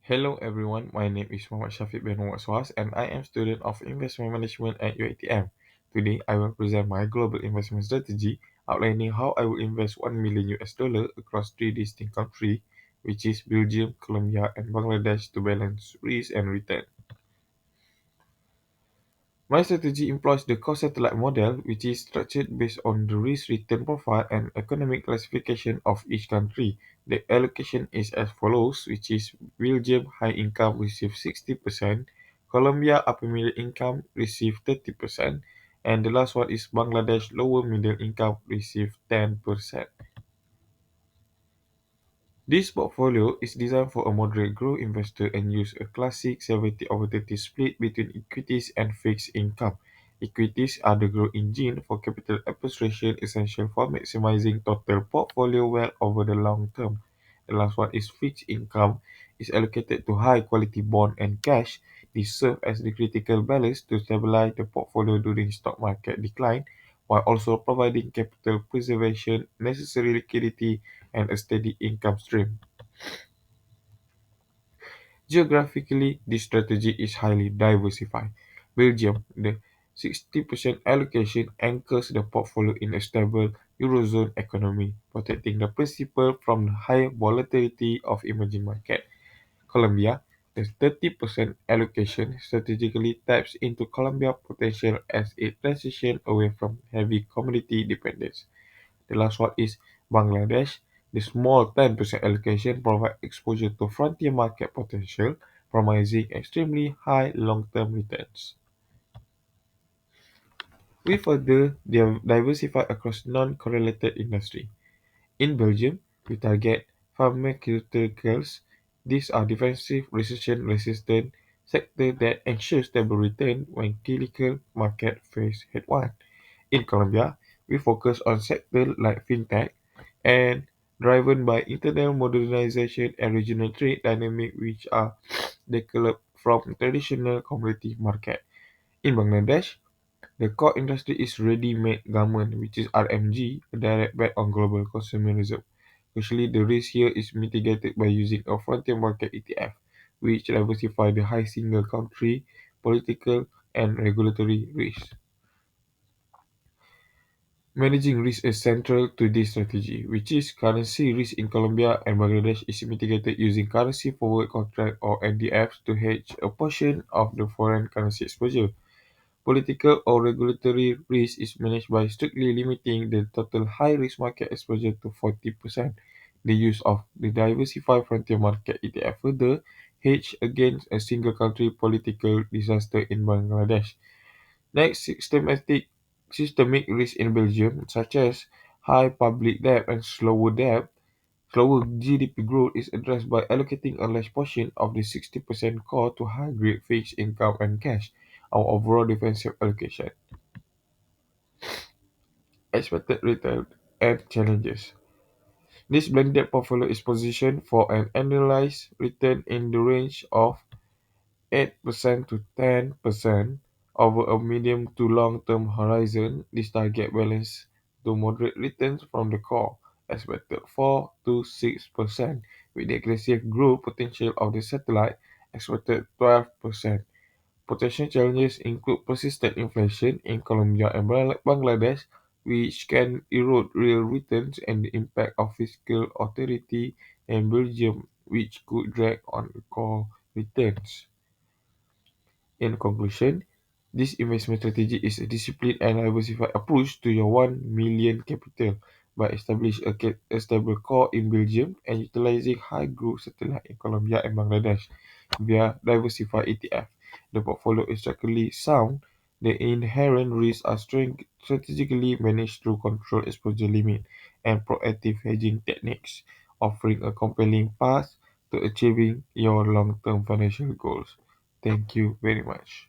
Hello everyone, my name is SYAFIQ bin SUHAZ and I am student of investment management at UATM. Today I will present my global investment strategy outlining how I will invest 1 million US dollar across three distinct countries, which is Belgium, Colombia and Bangladesh to balance risk and return. My strategy employs the cost satellite model, which is structured based on the risk-return profile and economic classification of each country. The allocation is as follows, which is Belgium high income receive 60%, Colombia upper middle income receive 30%, and the last one is Bangladesh lower middle income receive 10%. This portfolio is designed for a moderate growth investor and use a classic 70/30 split between equities and fixed income. Equities are the growth engine for capital appreciation essential for maximizing total portfolio wealth over the long term. The last one is fixed income is allocated to high quality bond and cash. These serve as the critical balance to stabilize the portfolio during stock market decline while also providing capital preservation, necessary liquidity, and a steady income stream. Geographically, this strategy is highly diversified. Belgium, the 60% allocation anchors the portfolio in a stable Eurozone economy, protecting the principal from the high volatility of emerging markets. Colombia, the 30% allocation strategically taps into Colombia potential as it transitions away from heavy commodity dependence. The last one is Bangladesh. The small 10% allocation provides exposure to frontier market potential, promising extremely high long-term returns. We further diversify across non-correlated industry. In Belgium, we target pharmaceuticals. These are defensive, recession-resistant sectors that ensure stable return when clinical market face headwinds. In Colombia, we focus on sectors like fintech and driven by internal modernization and regional trade dynamic which are developed from traditional commodity market. In Bangladesh, the core industry is ready-made garment, which is RMG, a direct bet on global consumerism. Usually, the risk here is mitigated by using a frontier market ETF, which diversify the high single country, political, and regulatory risk. Managing risk is central to this strategy, which is currency risk in Colombia and Bangladesh is mitigated using currency forward contract or NDFs to hedge a portion of the foreign currency exposure. Political or regulatory risk is managed by strictly limiting the total high-risk market exposure to 40%. The use of the diversified frontier market ETF further hedge against a single country political disaster in Bangladesh. Next, systemic risk in Belgium, such as high public debt and slower GDP growth, is addressed by allocating a large portion of the 60% core to high-grade fixed income and cash, our overall defensive allocation. Expected return and challenges. This blended portfolio is positioned for an annualized return in the range of 8% to 10% over a medium to long-term horizon. This target balance to moderate returns from the core, expected 4 to 6%, with the aggressive growth potential of the satellite expected 12%. Potential challenges include persistent inflation in Colombia and Bangladesh, which can erode real returns, and the impact of fiscal austerity in Belgium, which could drag on core returns. In conclusion, this investment strategy is a disciplined and diversified approach to your 1 million capital by establishing a stable core in Belgium and utilizing high growth satellite in Colombia and Bangladesh via diversified ETF. The portfolio is structurally sound. The inherent risks are strategically managed through controlled exposure limit and proactive hedging techniques, offering a compelling path to achieving your long-term financial goals. Thank you very much.